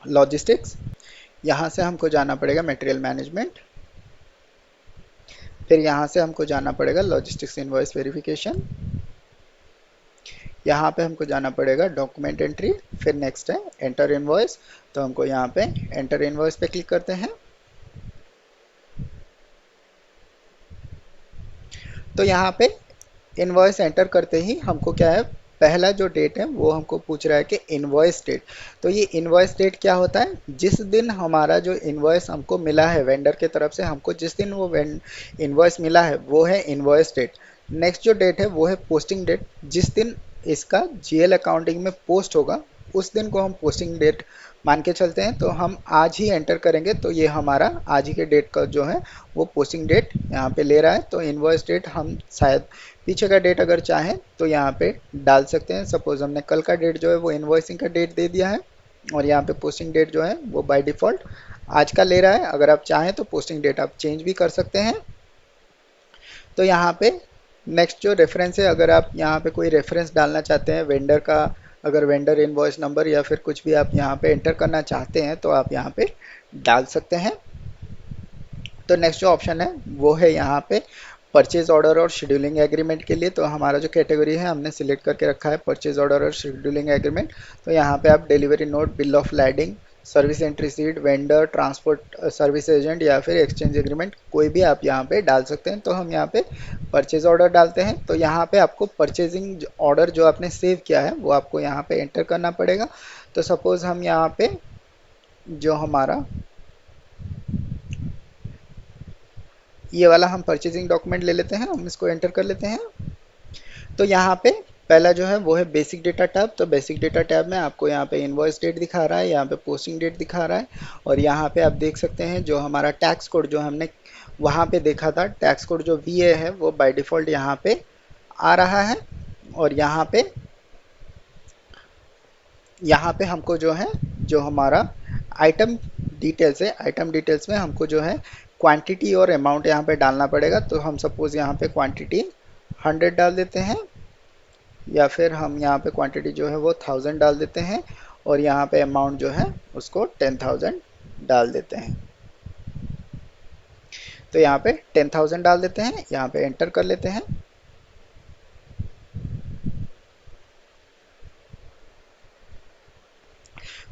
Logistics, यहाँ से हमको जाना पड़ेगा मटेरियल मैनेजमेंट, फिर यहाँ से हमको जाना पड़ेगा लॉजिस्टिक्स इनवॉइस वेरिफिकेशन, यहाँ पे हमको जाना पड़ेगा डॉक्यूमेंट एंट्री, फिर नेक्स्ट है एंटर इनवॉइस। तो हमको यहाँ पे एंटर इनवॉइस पे क्लिक करते हैं। तो यहाँ पे इनवॉइस एंटर करते ही हमको क्या है, पहला जो डेट है वो हमको पूछ रहा है कि इनवॉइस डेट। तो ये इनवॉइस डेट क्या होता है, जिस दिन हमारा जो इनवॉइस हमको मिला है वेंडर की तरफ से, हमको जिस दिन वो इनवॉइस मिला है वो है इनवॉइस डेट। नेक्स्ट जो डेट है वो है पोस्टिंग डेट, जिस दिन इसका जीएल अकाउंटिंग में पोस्ट होगा उस दिन को हम पोस्टिंग डेट मान के चलते हैं। तो हम आज ही एंटर करेंगे, तो ये हमारा आज ही के डेट का जो है वो पोस्टिंग डेट यहाँ पे ले रहा है। तो इनवॉइस डेट हम शायद पीछे का डेट अगर चाहें तो यहाँ पे डाल सकते हैं। सपोज हमने कल का डेट जो है वो इनवॉइसिंग का डेट दे दिया है, और यहाँ पे पोस्टिंग डेट जो है वो बाय डिफ़ॉल्ट आज का ले रहा है। अगर आप चाहें तो पोस्टिंग डेट आप चेंज भी कर सकते हैं। तो यहाँ पे नेक्स्ट जो रेफरेंस है, अगर आप यहाँ पे कोई रेफरेंस डालना चाहते हैं वेंडर का, अगर वेंडर इनवॉइस नंबर या फिर कुछ भी आप यहाँ पे एंटर करना चाहते हैं तो आप यहाँ पे डाल सकते हैं। तो नेक्स्ट जो ऑप्शन है वो है यहाँ पे परचेज ऑर्डर और शेड्यूलिंग एग्रीमेंट के लिए। तो हमारा जो कैटेगरी है हमने सिलेक्ट करके रखा है परचेज ऑर्डर और शेड्यूलिंग एग्रीमेंट। तो यहाँ पे आप delivery note, bill of lading, service entry seat, vendor, transport service agent या फिर एक्सचेंज एग्रीमेंट कोई भी आप यहाँ पे डाल सकते हैं। तो हम यहाँ पे परचेज ऑर्डर डालते हैं। तो यहाँ पे आपको परचेजिंग ऑर्डर जो आपने सेव किया है वो आपको यहाँ पे एंटर करना पड़ेगा। तो सपोज हम यहाँ पे जो हमारा ये वाला हम परचेजिंग डॉक्यूमेंट ले लेते हैं, हम इसको एंटर कर लेते हैं। तो यहाँ पे पहला जो है वो है बेसिक डेटा टैब। तो बेसिक डेटा टैब में आपको यहाँ पे इनवॉइस डेट दिखा रहा है, यहाँ पे पोस्टिंग डेट दिखा रहा है, और यहाँ पे आप देख सकते हैं जो हमारा टैक्स कोड जो हमने वहाँ पे देखा था, टैक्स कोड जो वीए है वो बाय डिफ़ॉल्ट यहाँ पे आ रहा है। और यहाँ पे हमको जो है जो हमारा आइटम डिटेल्स है, आइटम डिटेल्स में हमको जो है क्वांटिटी और अमाउंट यहाँ पे डालना पड़ेगा। तो हम सपोज यहाँ पे क्वांटिटी 100 डाल देते हैं, या फिर हम यहाँ पे क्वांटिटी जो है वो 1000 डाल देते हैं, और यहाँ पे अमाउंट जो है उसको 10,000 डाल देते हैं। तो यहाँ पे 10,000 डाल देते हैं, यहाँ पे एंटर कर लेते हैं।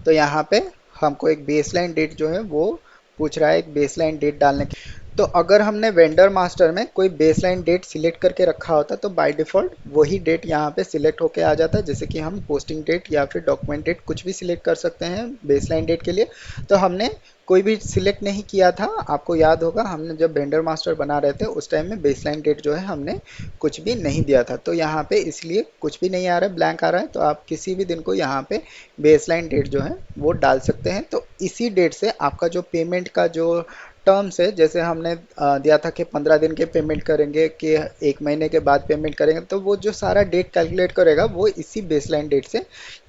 तो यहाँ पे हमको एक बेसलाइन डेट जो है वो पूछ रहा है, एक बेसलाइन डेट डालने की। तो अगर हमने वेंडर मास्टर में कोई बेसलाइन डेट सिलेक्ट करके रखा होता तो बाय डिफ़ॉल्ट वही डेट यहाँ पे सिलेक्ट होके आ जाता है। जैसे कि हम पोस्टिंग डेट या फिर डॉक्यूमेंट डेट कुछ भी सिलेक्ट कर सकते हैं बेसलाइन डेट के लिए। तो हमने कोई भी सिलेक्ट नहीं किया था। आपको याद होगा हमने जब वेंडर मास्टर बना रहे थे उस टाइम में बेसलाइन डेट जो है हमने कुछ भी नहीं दिया था। तो यहाँ पे इसलिए कुछ भी नहीं आ रहा है, ब्लैंक आ रहा है। तो आप किसी भी दिन को यहाँ पे बेसलाइन डेट जो है वो डाल सकते हैं। तो इसी डेट से आपका जो पेमेंट का जो टर्म्स है, जैसे हमने दिया था कि 15 दिन के पेमेंट करेंगे कि 1 महीने के बाद पेमेंट करेंगे, तो वो जो सारा डेट कैलकुलेट करेगा वो इसी बेसलाइन डेट से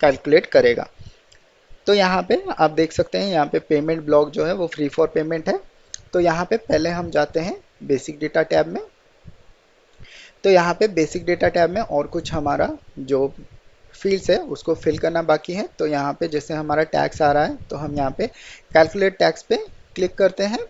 कैलकुलेट करेगा। तो यहाँ पे आप देख सकते हैं यहाँ पे पेमेंट ब्लॉक जो है वो फ्री फॉर पेमेंट है। तो यहाँ पे पहले हम जाते हैं बेसिक डेटा टैब में। तो यहाँ पे बेसिक डेटा टैब में और कुछ हमारा जो फील्ड्स है उसको फिल करना बाकी है। तो यहाँ पे जैसे हमारा टैक्स आ रहा है तो हम यहाँ पे कैलकुलेट टैक्स पे क्लिक करते हैं।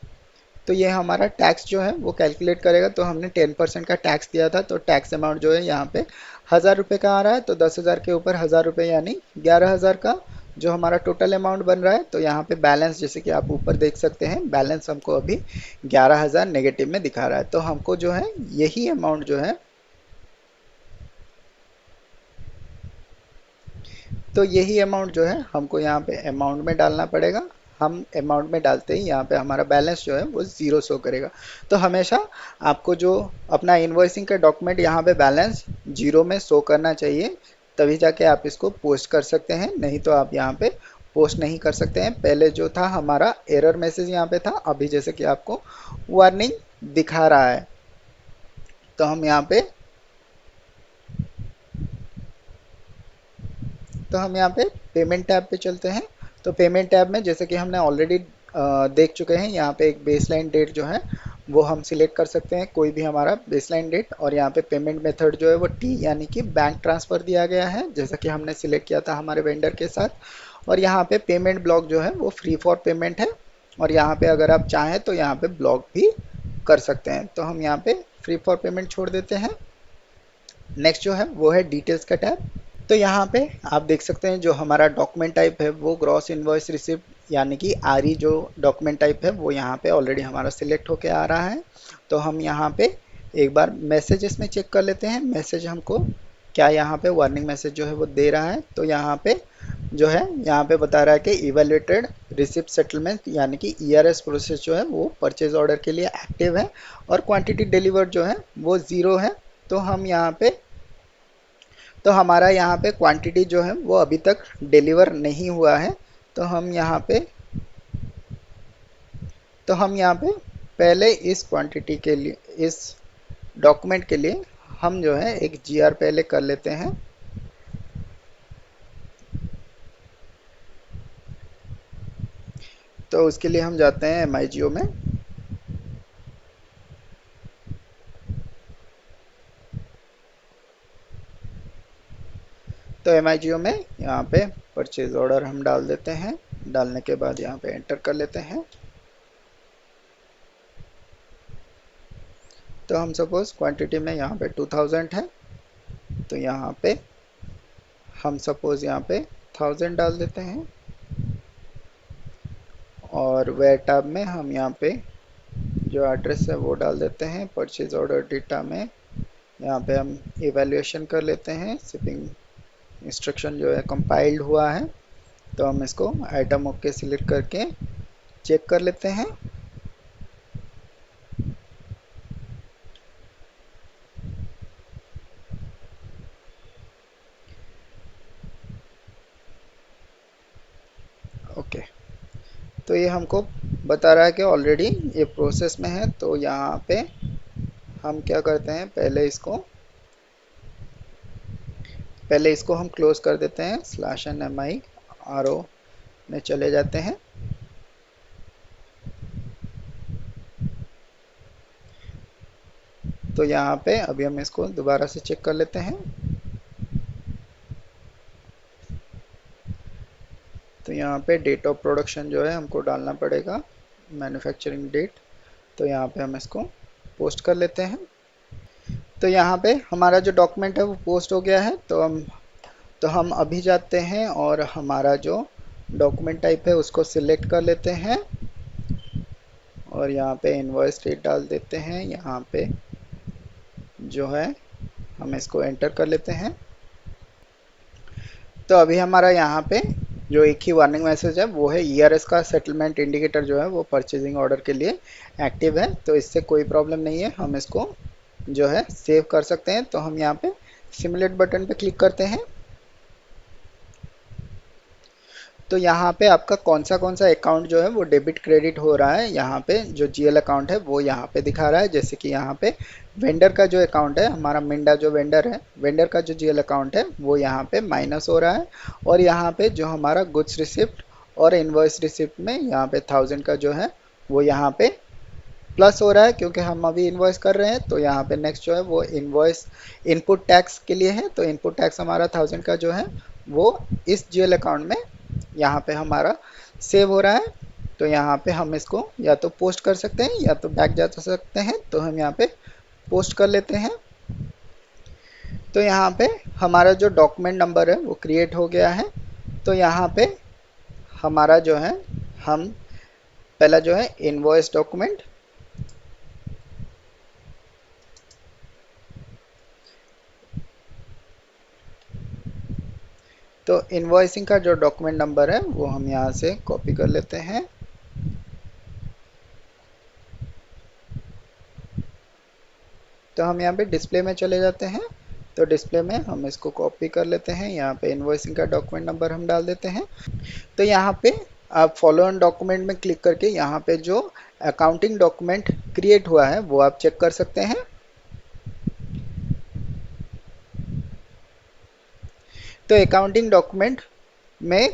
तो ये हमारा टैक्स जो है वो कैलकुलेट करेगा। तो हमने 10% का टैक्स दिया था, तो टैक्स अमाउंट जो है यहाँ पे 1000 रुपये का आ रहा है। तो 10,000 के ऊपर 1000 रुपये यानी 11,000 का जो हमारा टोटल अमाउंट बन रहा है। तो यहाँ पे बैलेंस जैसे कि आप ऊपर देख सकते हैं, बैलेंस हमको अभी 11,000 नेगेटिव में दिखा रहा है। तो हमको जो है यही अमाउंट जो है, तो यही अमाउंट जो है हमको यहाँ पे अमाउंट में डालना पड़ेगा। हम अमाउंट में डालते ही यहाँ पे हमारा बैलेंस जो है वो ज़ीरो शो करेगा। तो हमेशा आपको जो अपना इन्वॉइसिंग का डॉक्यूमेंट यहाँ पे बैलेंस जीरो में शो करना चाहिए, तभी जाके आप इसको पोस्ट कर सकते हैं। नहीं तो आप यहाँ पे पोस्ट नहीं कर सकते हैं। पहले जो था हमारा एरर मैसेज यहाँ पे था, अभी जैसे कि आपको वार्निंग दिखा रहा है। तो हम यहाँ पे पेमेंट टैब पे चलते हैं। तो पेमेंट टैब में जैसे कि हमने ऑलरेडी देख चुके हैं, यहाँ पे एक बेसलाइन डेट जो है वो हम सिलेक्ट कर सकते हैं, कोई भी हमारा बेसलाइन डेट। और यहाँ पे पेमेंट मेथड जो है वो टी यानी कि बैंक ट्रांसफ़र दिया गया है, जैसा कि हमने सिलेक्ट किया था हमारे वेंडर के साथ। और यहाँ पे पेमेंट ब्लॉक जो है वो फ्री फॉर पेमेंट है, और यहाँ पे अगर आप चाहें तो यहाँ पे ब्लॉक भी कर सकते हैं। तो हम यहाँ पे फ्री फॉर पेमेंट छोड़ देते हैं। नेक्स्ट जो है वो है डिटेल्स का टैब। तो यहाँ पे आप देख सकते हैं जो हमारा डॉक्यूमेंट टाइप है वो ग्रॉस इनवॉइस रिसिप्ट यानी कि आरई जो डॉक्यूमेंट टाइप है वो यहाँ पे ऑलरेडी हमारा सिलेक्ट होके आ रहा है। तो हम यहाँ पे एक बार मैसेजेस में चेक कर लेते हैं, मैसेज हमको क्या यहाँ पे वार्निंग मैसेज जो है वो दे रहा है। तो यहाँ पे जो है यहाँ पे बता रहा है कि इवेल्युएटेड रिसिप्ट सेटलमेंट यानी कि ईआरएस प्रोसेस जो है वो परचेज ऑर्डर के लिए एक्टिव है, और क्वांटिटी डिलीवर्ड जो है वो 0 है। तो हम यहाँ पे तो हमारा यहाँ पे क्वांटिटी जो है वो अभी तक डिलीवर नहीं हुआ है। तो हम यहाँ पे पहले इस क्वांटिटी के लिए, इस डॉक्यूमेंट के लिए हम जो है एक जीआर पहले कर लेते हैं। तो उसके लिए हम जाते हैं MIGO में। तो MIGO में यहाँ पे परचेज ऑर्डर हम डाल देते हैं। डालने के बाद यहाँ पे एंटर कर लेते हैं। तो हम सपोज क्वांटिटी में यहाँ पे 2000 है, तो यहाँ पे हम सपोज यहाँ पे 1000 डाल देते हैं। और वेयर टैब में हम यहाँ पे जो एड्रेस है वो डाल देते हैं। परचेज ऑर्डर डेटा में यहाँ पे हम इवैल्यूएशन कर लेते हैं, शिपिंग इंस्ट्रक्शन जो है कंपाइल्ड हुआ है। तो हम इसको आइटम ओके सिलेक्ट करके चेक कर लेते हैं। ओके, तो ये हमको बता रहा है कि ऑलरेडी ये प्रोसेस में है। तो यहाँ पे हम क्या करते हैं, पहले इसको हम क्लोज कर देते हैं, /NMIRO में चले जाते हैं। तो यहाँ पे अभी हम इसको दोबारा से चेक कर लेते हैं। तो यहाँ पे डेट ऑफ प्रोडक्शन जो है हमको डालना पड़ेगा, मैन्युफैक्चरिंग डेट। तो यहाँ पे हम इसको पोस्ट कर लेते हैं। तो यहाँ पे हमारा जो डॉक्यूमेंट है वो पोस्ट हो गया है। तो हम अभी जाते हैं और हमारा जो डॉक्यूमेंट टाइप है उसको सिलेक्ट कर लेते हैं, और यहाँ पे इनवॉइस डेट डाल देते हैं। यहाँ पे जो है हम इसको एंटर कर लेते हैं। तो अभी हमारा यहाँ पे जो एक ही वार्निंग मैसेज है वो है ईआरएस का सेटलमेंट इंडिकेटर जो है वो परचेजिंग ऑर्डर के लिए एक्टिव है। तो इससे कोई प्रॉब्लम नहीं है, हम इसको जो है सेव कर सकते हैं। तो हम यहाँ पे सिमुलेट बटन पे क्लिक करते हैं। तो यहाँ पे आपका कौन सा अकाउंट जो है वो डेबिट क्रेडिट हो रहा है। यहाँ पे जो जीएल अकाउंट है वो यहाँ पे दिखा रहा है, जैसे कि यहाँ पे वेंडर का जो अकाउंट है, हमारा मिंडा जो वेंडर है, वेंडर का जो जीएल अकाउंट है वो यहाँ पे माइनस हो रहा है। और यहाँ पे जो हमारा गुड्स रिसिप्ट और इनवॉइस रिसिप्ट में यहाँ पे 1000 का जो है वो यहाँ पे प्लस हो रहा है, क्योंकि हम अभी इन्वॉइस कर रहे हैं। तो यहाँ पे नेक्स्ट जो है वो इन्वॉइस इनपुट टैक्स के लिए है। तो इनपुट टैक्स हमारा 1000 का जो है वो इस जीएल अकाउंट में यहाँ पे हमारा सेव हो रहा है। तो यहाँ पे हम इसको या तो पोस्ट कर सकते हैं या तो बैक जा सकते हैं। तो हम यहाँ पे पोस्ट कर लेते हैं। तो यहाँ पे हमारा जो डॉक्यूमेंट नंबर है वो क्रिएट हो गया है। तो यहाँ पे हमारा जो है, हम पहला जो है इनवॉइस डॉक्यूमेंट, तो इनवॉइसिंग का जो डॉक्यूमेंट नंबर है वो हम यहाँ से कॉपी कर लेते हैं। तो हम यहाँ पे डिस्प्ले में चले जाते हैं। तो डिस्प्ले में हम इसको कॉपी कर लेते हैं, यहाँ पे इनवॉइसिंग का डॉक्यूमेंट नंबर हम डाल देते हैं। तो यहाँ पे आप फॉलो ऑन डॉक्यूमेंट में क्लिक करके यहाँ पे जो अकाउंटिंग डॉक्यूमेंट क्रिएट हुआ है वो आप चेक कर सकते हैं। तो अकाउंटिंग डॉक्यूमेंट में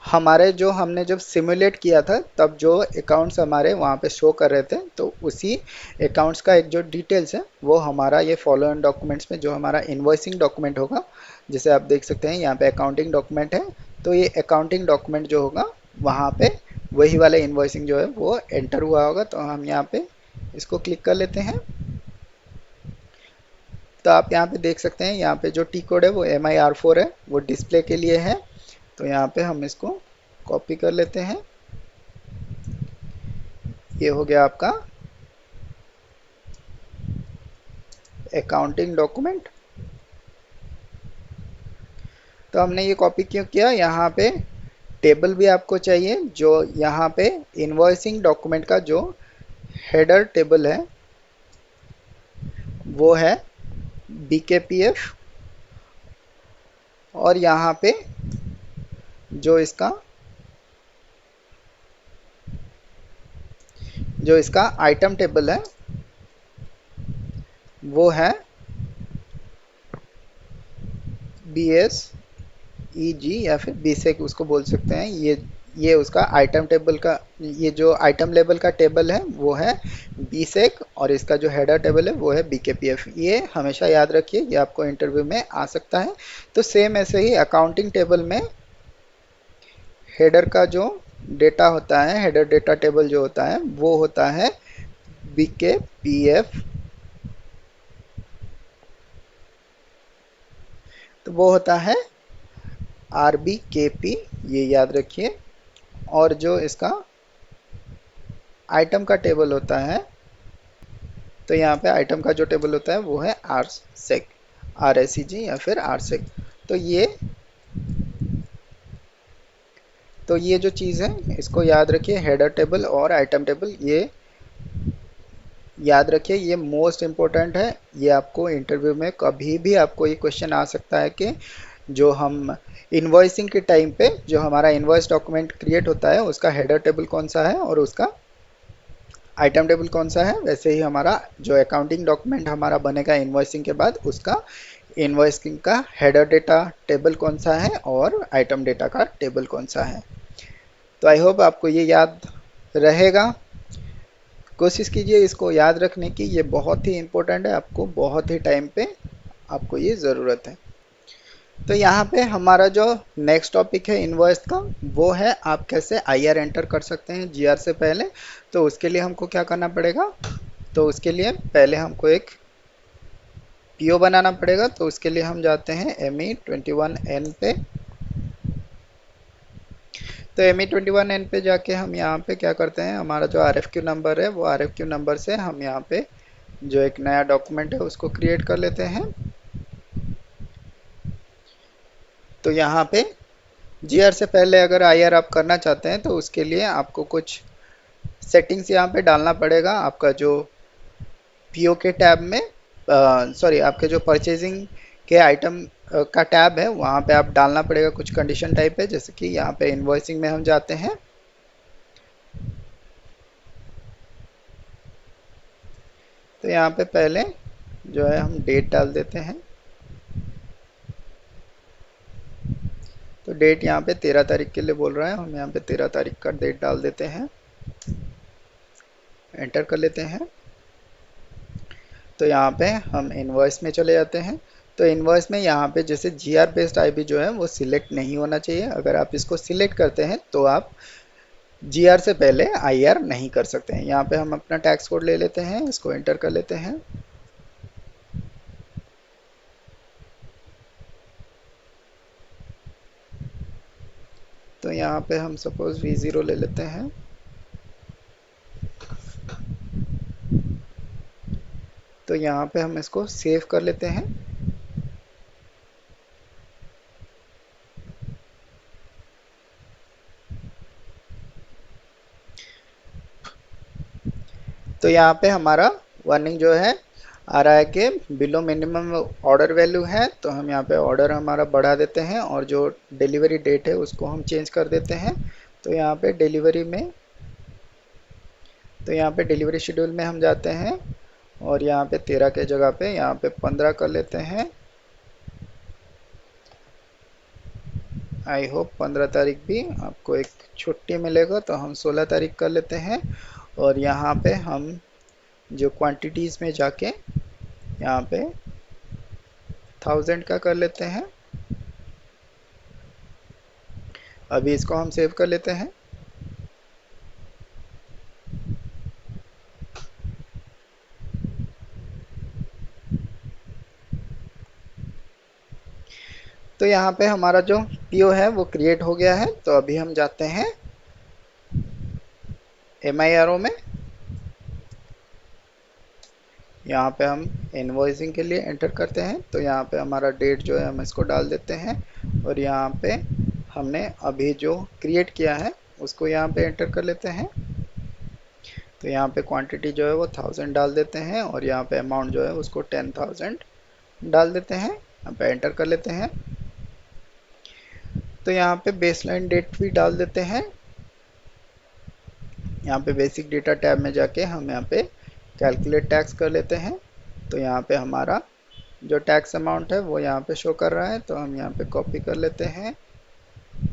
हमारे जो हमने जब सिमुलेट किया था तब जो अकाउंट्स हमारे वहाँ पे शो कर रहे थे, तो उसी अकाउंट्स का एक जो डिटेल्स है वो हमारा ये फॉलोइंग डॉक्यूमेंट्स में जो हमारा इन्वॉइसिंग डॉक्यूमेंट होगा, जैसे आप देख सकते हैं यहाँ पे अकाउंटिंग डॉक्यूमेंट है, तो ये अकाउंटिंग डॉक्यूमेंट जो होगा वहाँ पे वही वाला इन्वॉइसिंग जो है वो एंटर हुआ होगा। तो हम यहाँ पे इसको क्लिक कर लेते हैं। तो आप यहाँ पे देख सकते हैं यहाँ पे जो टी कोड है वो MIR4 है, वो डिस्प्ले के लिए है। तो यहाँ पे हम इसको कॉपी कर लेते हैं। ये हो गया आपका अकाउंटिंग डॉक्यूमेंट। तो हमने ये कॉपी क्यों किया, यहाँ पे टेबल भी आपको चाहिए, जो यहाँ पे इन्वॉइसिंग डॉक्यूमेंट का जो हेडर टेबल है वो है BKPF, और यहाँ पे जो इसका आइटम टेबल है वो है BSEG या फिर BSEC उसको बोल सकते हैं। ये उसका आइटम टेबल का, ये जो आइटम लेवल का टेबल है वो है BSEC, और इसका जो हेडर टेबल है वो है BKPF। ये हमेशा याद रखिए, ये आपको इंटरव्यू में आ सकता है। तो सेम ऐसे ही अकाउंटिंग टेबल में हेडर का जो डेटा होता है, हेडर डेटा टेबल जो होता है वो होता है BKPF। तो वो होता है RBKP, ये याद रखिए। और जो इसका आइटम का टेबल होता है, तो यहाँ पे आइटम का जो टेबल होता है वो है RSEC, RSEG या फिर RSEC। तो ये जो चीज़ है इसको याद रखिए, हेडर टेबल और आइटम टेबल, ये याद रखिए, ये मोस्ट इम्पोर्टेंट है। ये आपको इंटरव्यू में कभी भी आपको ये क्वेश्चन आ सकता है कि जो हम इन्वॉइसिंग के टाइम पे जो हमारा इन्वॉइस डॉक्यूमेंट क्रिएट होता है उसका हेडर टेबल कौन सा है और उसका आइटम टेबल कौन सा है, वैसे ही हमारा जो अकाउंटिंग डॉक्यूमेंट हमारा बनेगा इन्वॉइसिंग के बाद, उसका इन्वॉइसिंग का हेडर डेटा टेबल कौन सा है और आइटम डेटा का टेबल कौन सा है। तो आई होप आपको ये याद रहेगा। कोशिश कीजिए इसको याद रखने की, ये बहुत ही इम्पोर्टेंट है, आपको बहुत ही टाइम पे आपको ये ज़रूरत है। तो यहाँ पे हमारा जो नेक्स्ट टॉपिक है इनवॉइस का, वो है आप कैसे IR एंटर कर सकते हैं GR से पहले। तो उसके लिए हमको क्या करना पड़ेगा, तो उसके लिए पहले हमको एक PO बनाना पड़ेगा। तो उसके लिए हम जाते हैं ME21N पे। तो ME21N पे जाके हम यहाँ पे क्या करते हैं, हमारा जो RFQ नंबर है वो RFQ नंबर से हम यहाँ पे जो एक नया डॉक्यूमेंट है उसको क्रिएट कर लेते हैं। तो यहाँ पे GR से पहले अगर IR आप करना चाहते हैं तो उसके लिए आपको कुछ सेटिंग्स यहाँ पे डालना पड़ेगा। आपका जो PO के टैब में, सॉरी, आपके जो परचेजिंग के आइटम का टैब है वहाँ पे आप डालना पड़ेगा कुछ कंडीशन टाइप है, जैसे कि यहाँ पे इन्वॉइसिंग में हम जाते हैं। तो यहाँ पे पहले जो है हम डेट डाल देते हैं। तो डेट यहाँ पे 13 तारीख के लिए बोल रहा है, हम यहाँ पे 13 तारीख का डेट डाल देते हैं, एंटर कर लेते हैं। तो यहाँ पे हम इन्वॉइस में चले जाते हैं। तो इन्वॉइस में यहाँ पे जैसे GR बेस्ड IB जो है वो सिलेक्ट नहीं होना चाहिए। अगर आप इसको सिलेक्ट करते हैं तो आप GR से पहले IR नहीं कर सकते हैं। यहाँ पे हम अपना टैक्स कोड ले लेते हैं, इसको एंटर कर लेते हैं। तो यहाँ पे हम सपोज V0 ले लेते हैं। तो यहाँ पे हम इसको सेव कर लेते हैं। तो यहाँ पे हमारा वार्निंग जो है आ रहा है कि बिलो मिनिमम ऑर्डर वैल्यू है, तो हम यहाँ पे ऑर्डर हमारा बढ़ा देते हैं और जो डिलीवरी डेट है उसको हम चेंज कर देते हैं। तो यहाँ पे डिलीवरी शेड्यूल में हम जाते हैं और यहाँ पे 13 के जगह पे यहाँ पे 15 कर लेते हैं। आई होप 15 तारीख भी आपको एक छुट्टी मिलेगा, तो हम 16 तारीख कर लेते हैं। और यहाँ पे हम जो क्वांटिटीज़ में जाके यहाँ पे 1000 का कर लेते हैं। अभी इसको हम सेव कर लेते हैं। तो यहाँ पे हमारा जो पीओ है वो क्रिएट हो गया है। तो अभी हम जाते हैं MIRO में। यहाँ पे हम इनवॉइसिंग के लिए एंटर करते हैं। तो यहाँ पे हमारा डेट जो है हम इसको डाल देते हैं। और यहाँ पे हमने अभी जो क्रिएट किया है उसको यहाँ पे एंटर कर लेते हैं। तो यहाँ पे क्वांटिटी जो है वो 1000 डाल देते हैं और यहाँ पे अमाउंट जो है उसको 10,000 डाल देते हैं। यहाँ पे एंटर कर लेते हैं। तो यहाँ पे बेसलाइन डेट भी डाल देते हैं। यहाँ पे बेसिक डेटा टैब में जाके हम यहाँ पे कैलकुलेट टैक्स कर लेते हैं। तो यहाँ पे हमारा जो टैक्स अमाउंट है वो यहाँ पे शो कर रहा है। तो हम यहाँ पे कॉपी कर लेते हैं।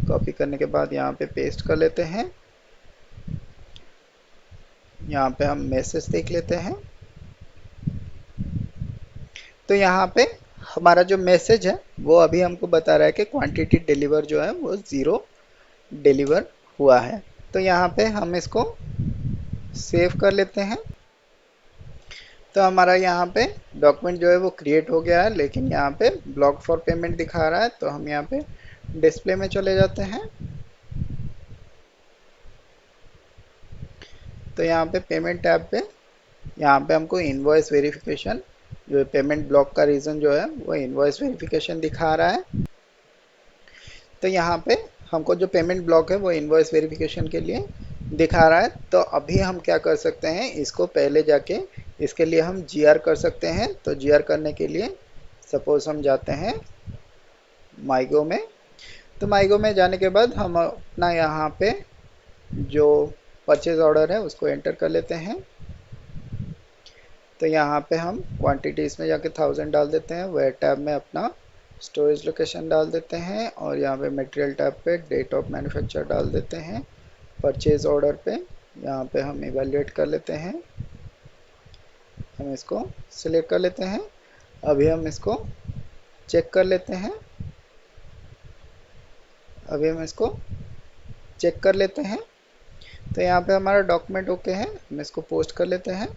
कॉपी करने के बाद यहाँ पे पेस्ट कर लेते हैं। यहाँ पे हम मैसेज देख लेते हैं। तो यहाँ पे हमारा जो मैसेज है वो अभी हमको बता रहा है कि क्वांटिटी डिलीवर जो है वो 0 डिलीवर हुआ है। तो यहाँ पे हम इसको सेव कर लेते हैं। तो हमारा यहाँ पे डॉक्यूमेंट जो है वो क्रिएट हो गया है, लेकिन यहाँ पे ब्लॉक फॉर पेमेंट दिखा रहा है। तो हम यहाँ पे डिस्प्ले में चले जाते हैं। तो यहाँ पे पेमेंट टैब पे यहाँ पे हमको इनवॉइस वेरिफिकेशन जो पेमेंट ब्लॉक का रीज़न जो है वो इनवॉइस वेरिफिकेशन दिखा रहा है। तो यहाँ पे हमको जो पेमेंट ब्लॉक है वो इनवॉइस वेरिफिकेशन के लिए दिखा रहा है। तो अभी हम क्या कर सकते हैं, इसको पहले जाके इसके लिए हम GR कर सकते हैं। तो GR करने के लिए सपोज हम जाते हैं माइगो में। तो माइगो में जाने के बाद हम अपना यहाँ पे जो परचेज ऑर्डर है उसको एंटर कर लेते हैं। तो यहाँ पे हम क्वांटिटीज़ में जाके 1000 डाल देते हैं। वेयर टैब में अपना स्टोरेज लोकेशन डाल देते हैं और यहाँ पे मटेरियल टैब पे डेट ऑफ मैन्युफैक्चर डाल देते हैं। परचेज ऑर्डर पे यहाँ पे हम इवैल्यूएट कर लेते हैं। हम इसको सिलेक्ट कर लेते हैं। अभी हम इसको चेक कर लेते हैं। अभी हम इसको चेक कर लेते हैं। तो यहाँ पे हमारा डॉक्यूमेंट ओके है। हम इसको पोस्ट कर लेते हैं।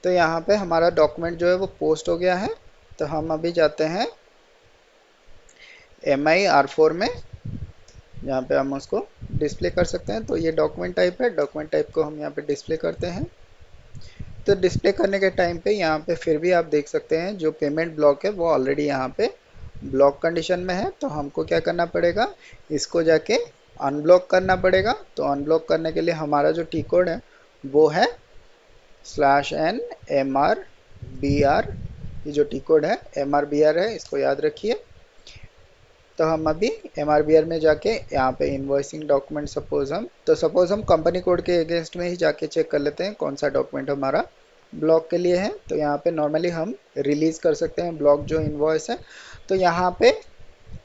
तो यहाँ पे हमारा डॉक्यूमेंट जो है वो पोस्ट हो गया है। तो हम अभी जाते हैं MIR4 में, यहाँ पे हम उसको डिस्प्ले कर सकते हैं। तो ये डॉक्यूमेंट टाइप है। डॉक्यूमेंट टाइप को हम यहाँ पे डिस्प्ले करते हैं। तो डिस्प्ले करने के टाइम पे यहाँ पे फिर भी आप देख सकते हैं जो पेमेंट ब्लॉक है वो ऑलरेडी यहाँ पे ब्लॉक कंडीशन में है। तो हमको क्या करना पड़ेगा, इसको जाके अनब्लॉक करना पड़ेगा। तो अनब्लॉक करने के लिए हमारा जो टी कोड है वो है /n MRBR। ये जो टी कोड है MRBR है, इसको याद रखिए। तो हम अभी MRBR में जाके यहाँ पे इनवॉइसिंग डॉक्यूमेंट सपोज हम कंपनी कोड के अगेंस्ट में ही जाके चेक कर लेते हैं कौन सा डॉक्यूमेंट हमारा ब्लॉक के लिए है। तो यहाँ पे नॉर्मली हम रिलीज़ कर सकते हैं ब्लॉक जो इनवॉइस है। तो यहाँ पे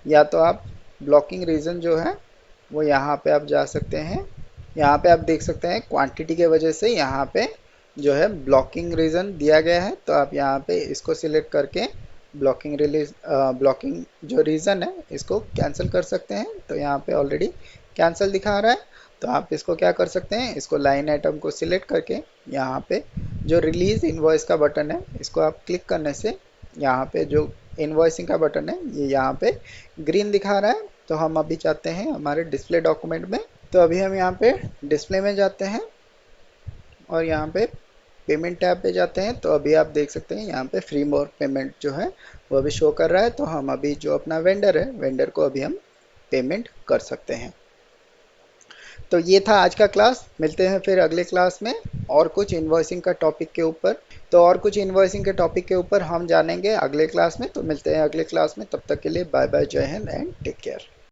या तो आप ब्लॉकिंग रीज़न जो है वो यहाँ पे आप जा सकते हैं। यहाँ पे आप देख सकते हैं क्वांटिटी के वजह से यहाँ पे जो है ब्लॉकिंग रीज़न दिया गया है। तो आप यहाँ पे इसको सिलेक्ट करके ब्लॉकिंग जो रीज़न है इसको कैंसिल कर सकते हैं। तो यहाँ पे ऑलरेडी कैंसिल दिखा रहा है। तो आप इसको क्या कर सकते हैं, इसको लाइन आइटम को सिलेक्ट करके यहाँ पे जो रिलीज़ इनवॉइस का बटन है इसको आप क्लिक करने से यहाँ पे जो इनवॉइसिंग का बटन है ये यहाँ पे ग्रीन दिखा रहा है। तो हम अभी चाहते हैं हमारे डिस्प्ले डॉक्यूमेंट में। तो अभी हम यहाँ पे डिस्प्ले में जाते हैं और यहाँ पे पेमेंट टैब पे जाते हैं। तो अभी आप देख सकते हैं यहाँ पे फ्री मोर पेमेंट जो है वो अभी शो कर रहा है। तो हम अभी जो अपना वेंडर है वेंडर को अभी हम पेमेंट कर सकते हैं। तो ये था आज का क्लास। मिलते हैं फिर अगले क्लास में और कुछ इनवॉइसिंग का टॉपिक के ऊपर। तो और कुछ इनवॉइसिंग के टॉपिक के ऊपर हम जानेंगे अगले क्लास में। तो मिलते हैं अगले क्लास में, तब तक के लिए बाय बाय, जय हिंद एंड टेक केयर।